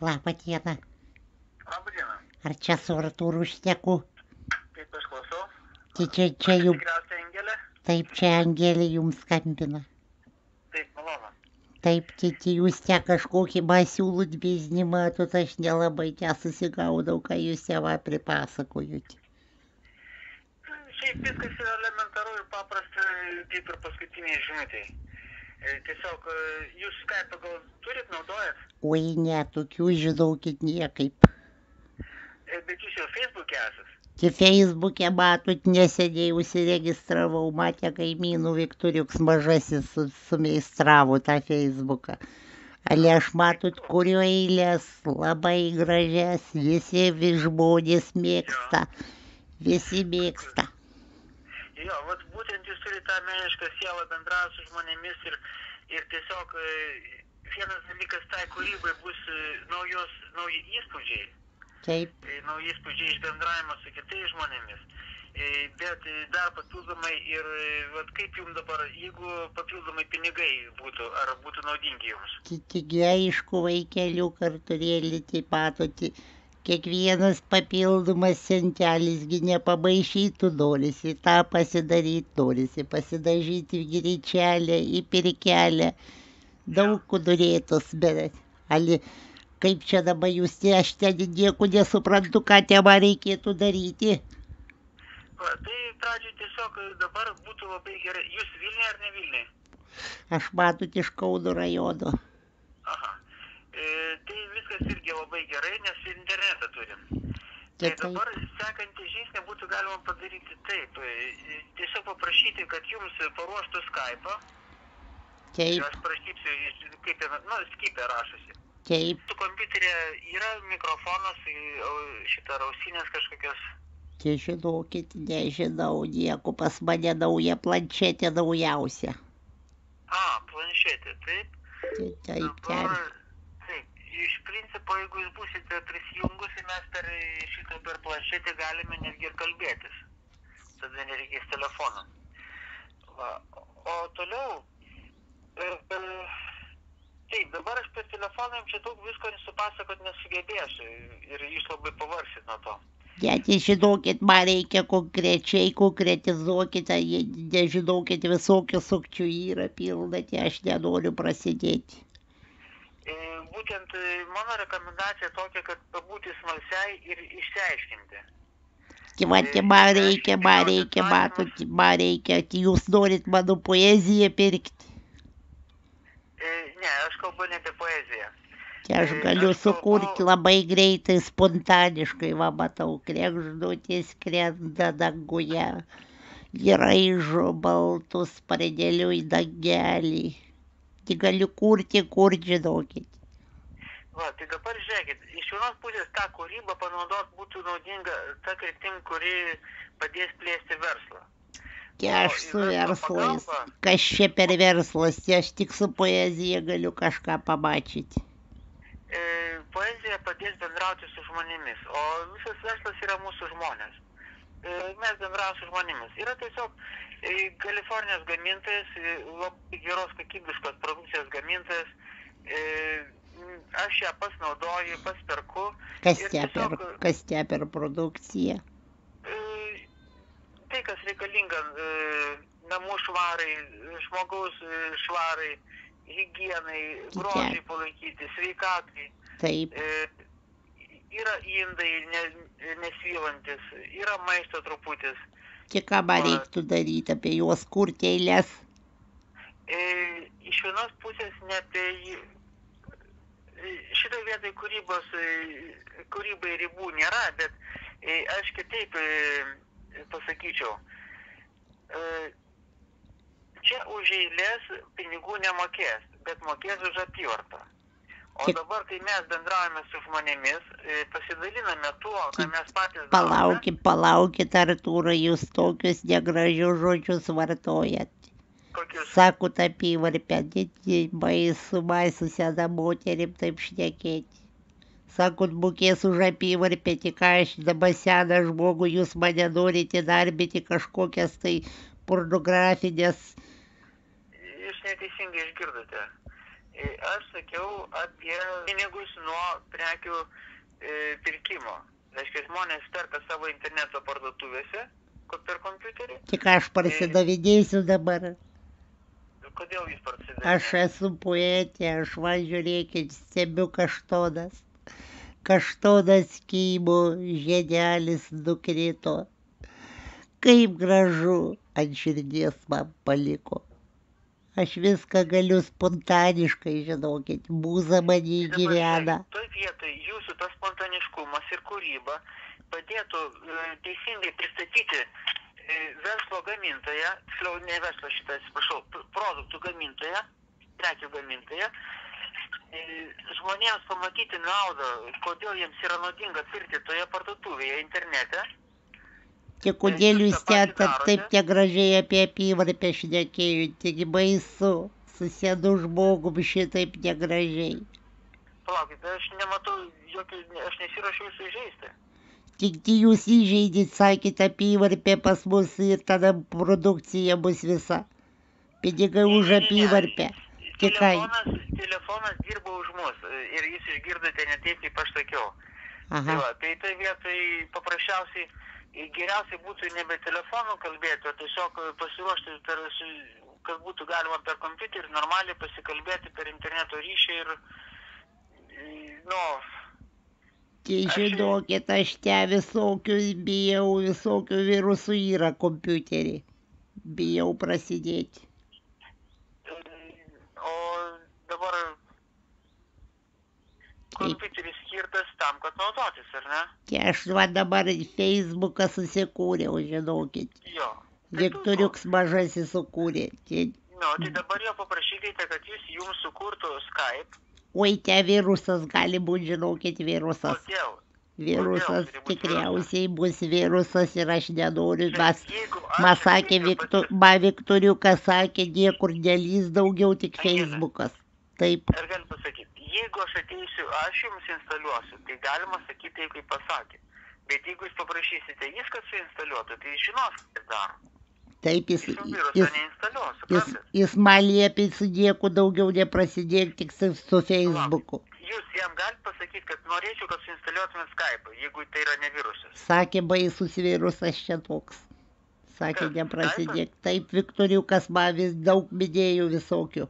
Labą dieną. Labą dieną. Ar čia su Artūru šneku? Taip, aš klausau. Čia jums. Tikriausiai Angelė? Taip, čia Angelė jums skambina. Taip, malonu. Taip, jūs čia kažkokį siūlot biznį, matot, aš nelabai nesusigaudau, ką jūs čia va pripasakojot. Šiaip viskas yra elementaru ir paprasta, kaip ir paskutiniai žinutėj. Tiesiog, jūs Skype gal turit, naudojat? Oi, ne, tokių žinokit niekaip. Bet jūs jau Facebook'e esat? Čia Facebook'e matot, neseniai užsiregistravau, matė kaimynų Viktoriuks mažasis sumeistravo tą Facebooką. Ale aš matot, kurio eilės labai gražias, visi žmonės mėgsta, visi mėgsta. Jo, vat būtent jūs turite tą menišką sielą bendrauti su žmonėmis ir tiesiog vienas dalykas tai kūrybai bus nauji įspūdžiai. Taip. Nauji įspūdžiai iš bendravimo su kitais žmonėmis. Bet dar papildomai ir vat kaip jums dabar, jeigu papildomai pinigai būtų, ar būtų naudingi jums? Tik aišku, vaikelių karturėlį, taip matot, kiekvienas papildomas centelisgi nepamaišytų norisi, tą pasidaryti norisi, pasidažyti greičelę, į pirkelę, daug norėtos, bet ali, kaip čia dabar jūs, aš ten nieko nesuprantu, ką tema reikėtų daryti. Tai pradžiai tiesiog dabar būtų labai gerai, jūs Vilniuje ar ne Vilniuje? Aš matot iš Kauno rajono. Aha. Tai viskas irgi labai gerai, nes internetą turim. Tai dabar sekantį žingsnį būtų galima padaryti taip. Tiesiog paprašyti, kad jums paruoštų Skype'ą. Taip. Aš prašysiu, kaip, Skype rašosi. Taip. Tu kompiuterė yra mikrofonas, šitą ausinės kažkokios. Tai žinokit, nežinau nieko, pas mane nauja planšetė naujausia. Planšetė, taip. Taip. Iš principo, jeigu jūs būsite prisijungusi, mes per planšetę galime netgi ir kalbėtis. Tada nereikės telefono. O toliau, taip, dabar aš per telefoną jums čia daug visko nesupasakot nesugebėsiu ir jūs labai pavarsit nuo to. Net žinokit, man reikia konkretizuokite, nežinokit, visokių sukčių yra pilna, tai aš nenoriu prasidėti. Būtent mano rekomendacija tokia, kad pabūti smalsiai ir išsiaiškinti. Man reikia, jūs norit mano poeziją pirkti? Ne, aš kalbu ne apie poeziją. Aš galiu sukurti labai greitai, spontaniškai, va matau, kregždutės skrenda danguje, raižo baltus pradėliui dangelį. Tai galiu kurti, žinokit. Tai dabar žiūrėkit, iš vienos pusės tą kūrybą panaudot būtų naudinga ta kryptim, kuri padės plėsti verslą. Aš su verslais. Kas čia per verslas, aš tik su poezija galiu kažką pamatyti. Poezija padės bendrauti su žmonėmis, o visas verslas yra mūsų žmonės. Mes bendraujame su žmonėmis. Yra tiesiog Kalifornijos gamintojas, labai geros kokybiškos produkcijos gamintojas. Aš ją pasinaudoju, pasperku. Kas čia per produkciją? Tai, kas reikalinga namų švarai, žmogaus švarai, higienai, grožiai palaikyti, sveikatai. Taip. Yra indai nesvylantis, yra maisto truputis. Tik ką man reiktų daryti, apie juos kurti eilės? Iš vienos pusės ne apie... Šitoj vietoj kūrybai ribų nėra, bet aš kitaip pasakyčiau. Čia už eilės pinigų nemokės, bet mokės už apyvartą. O dabar, kai mes bendraujame su žmonėmis, pasidaliname tuo, ką mes patys darome. Palaukit, Artūrai, jūs tokius negražius žodžius vartojat. Kokius? Sakot apyvarpę, baisu sena moterim taip šnekėti. Sakot, mokės už apyvarpę, tik aš dabar seną žmogų, jūs mane norite darbyti kažkokias tai pornografinės. Jūs neteisingai išgirdote. Aš sakiau apie pinigus nuo prekių pirkimo. Reiškia, žmonės perka savo interneto parduotuvėse per kompiuterį. Tik aš parsidavinėsiu dabar. Kodėl jūs parsidavinėsite? Aš esu poetė, aš va žiūrėkit, stebiu kaštonas. Kaštonas kybo, žiedelis nukrito. Kaip gražu ant širdies man paliko. Aš viską galiu spontaniškai, žinokit, mūza mane gyvena. Toj vietoj jūsų tas spontaniškumas ir kūryba padėtų teisingai pristatyti verslo gamintoją, tiksliau ne verslo šitą, atsiprašau, produktų gamintoją, prekių gamintoją, žmonėms pamatyti naudą, kodėl jiems yra naudinga pirkti toje parduotuvėje internete. Tik kodėl jūs ten taip negražiai apie apyvarpę šnekėjot, tik baisu, su senu žmogum šitaip negražiai. Palaukit, aš nematau jokių, aš nesiruošiu jūsų įžeisti. Tik jūs įžeidit, sakėt, apyvarpė pas mus ir tada produkcija bus visa. Pinigai už apyvarpę. Telefonas dirba už mus ir jūs išgirdote ne taip, kaip aš sakiau. Tai tai vietoj paprasčiausiai geriausiai būtų nebe telefonu kalbėti, o tiesiog pasiruošti, kad būtų galima per kompiuterį normaliai pasikalbėti per interneto ryšį ir, Tai žinokit, aš visokių bijau, visokių virusų yra kompiuterį. Bijau prasidėti. O dabar kompiuteris skirtas tam, kad naudotis, ar ne? Tai aš dabar Facebooką susikūriau, žinokit. Jo. Viktoriuks mažasis sukūrė. Tai dabar jo paprašykite, kad jums sukurtų Skype. Oi, virusas gali būti, žinokit, virusas. Kodėl? Virusas tikriausiai bus virusas ir aš nenoriu. Man Viktoriukas sakė, niekur nelys daugiau, tik Facebookas. Taip. Ir galiu pasakyti, jeigu aš ateisiu, aš jums instaliuosiu, tai galima sakyti taip, kaip pasakė. Bet jeigu jūs paprašysite jis, kad suinstaliuotų, tai žinos, kaip daro. Taip, jis man liepė su nieku daugiau neprasidėti, tik su Facebooku. Jūs jam galite pasakyti, kad norėčiau, kad suinstaliuotumėt Skype, jeigu tai yra ne virusas. Sakė, baisus virusas čia toks. Sakė, neprasidėk. Taip, Viktoriukas man vis daug minėjų visokių.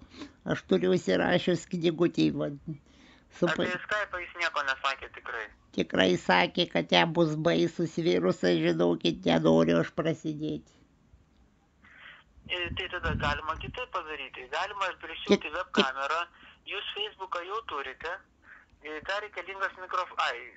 Aš turiu įsirašius knygutį. Apie Skype jis nieko nesakė tikrai. Tikrai sakė, kad jam bus baisus virusas, žinokit, nenoriu aš prasidėti. Tai tada galima kitaip padaryti. Galima prisijungti webkamerą, jūs Facebooką jau turite, dar reikalingas mikrofonas.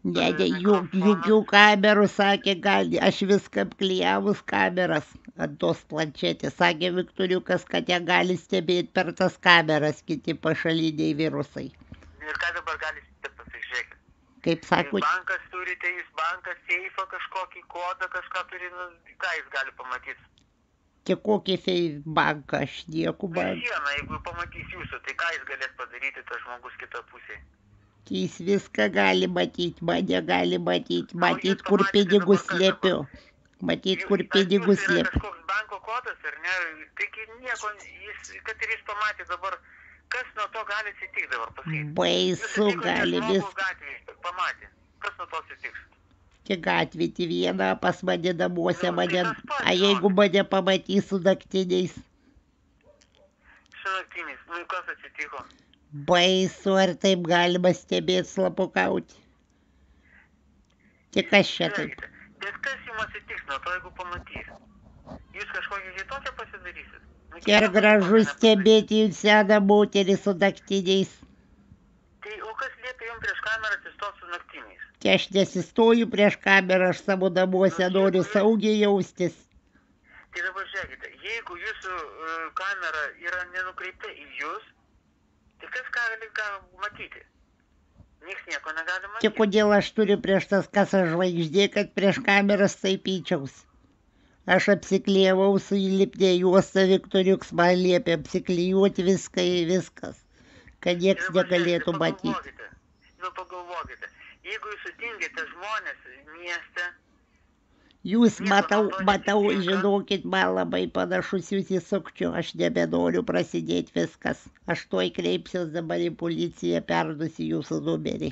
Jokių kamerų, sakė, gali, aš viską apklijavus kameras ant tos planšetės. Sakė Viktoriukas, kad jie gali stebėti per tas kameras kiti pašaliniai virusai. Ir ką dabar gali stebėti, pasižiūrėkit. Kaip sakot? Bankas turite, jūs bankas, seifą, kažkokį kodą, kažką turi, ką jis gali pamatyti? Tik kokį banką, aš nieku banką. Sieną, jeigu pamatys jūsų, tai ką jis galės padaryti, tas žmogus kitą pusėje? Jis viską gali matyti, mane gali matyti, kur pinigus slėpiu. Matyti, kur pinigus slėpiu. Kažkoks banko kodas, ar ne? Taigi nieko, kad ir jis pamatė dabar, kas nuo to gali atsitikti dabar pasakyti? Baisu gali viską. Pamatė, kas nuo to atsitiks? Tik gatvė, vieną pas mane namuose, jeigu mane pamatys su naktiniais. Su naktiniais, kas atsitiko? Baisu, ar taip galima stebėti slapukauti. Tik aš čia taip. Bet kas jums atsitiks nuo to, jeigu pamatys? Jūs kažkokią kitokią pasidarysit? Ir gražu stebėti jums seną moterį su naktiniais. Tai o kas liepia jums prieš kamerą atsistoti su naktiniais? Tai aš nesistoju prieš kamerą, aš savo namuose noriu saugiai jaustis. Tai dabar žiūrėkite, jeigu jūsų kamera yra nenukreipta į jūs, tai kas ką gali matyti? Niekas nieko negali matyti. Tik kodėl aš turiu prieš tas kasas žvaigždė, kad prieš kameras taip pyčiaus. Aš apsiklijavau su įlipnė juosta, Viktoriuks man liepė apsiklijuoti viskas, kad nieks negalėtų matyti. Pagalvokite, jeigu jūs sutinkite žmonės mieste, Jūs Nieko matau, nuo to matau, neatsitinka. žinokit, man labai panašus jūs į sukčių, aš nebenoriu prasidėti viskas. Aš tuoj kreipsiuos dabar į policiją, perduosiu jūsų numerį.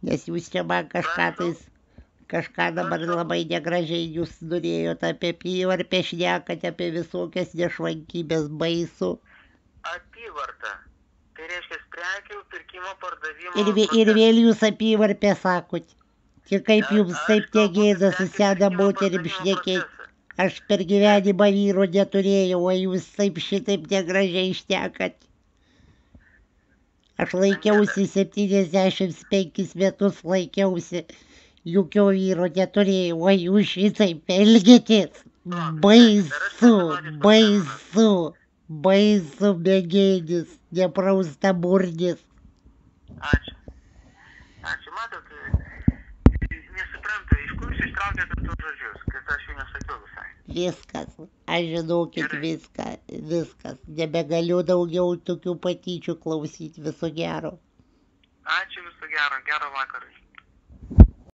Nes jūs čia man kažką dabar labai negražiai jūs norėjote apie apyvarpę, šnekate apie visokias nešvankybės, baisu. Apyvarta. Tai reiškia prekių pirkimo pardavimo Ir procesas. vėl jūs apyvarpę sakot. Tik kaip jums taip negėda su sena moterim šnekėti. Aš per gyvenimą vyro neturėjau, o jūs taip šitaip negražiai šnekat. Aš laikiausi 75 metus, laikiausi, jokio vyro neturėjau, o jūs šitaip elgėtės. Baisu, baisu, baisu begėdis, nepraustaburnis. Ačiū. Ačiū, matot, nesuprantu, iš kur jūs ištraukėte tuos žodžius, kad aš jų nesakiau visai. Viskas, aš žinokit viskas, nebegaliu daugiau tokių patyčių klausyti, viso gero. Ačiū, viso gero, gero vakarui.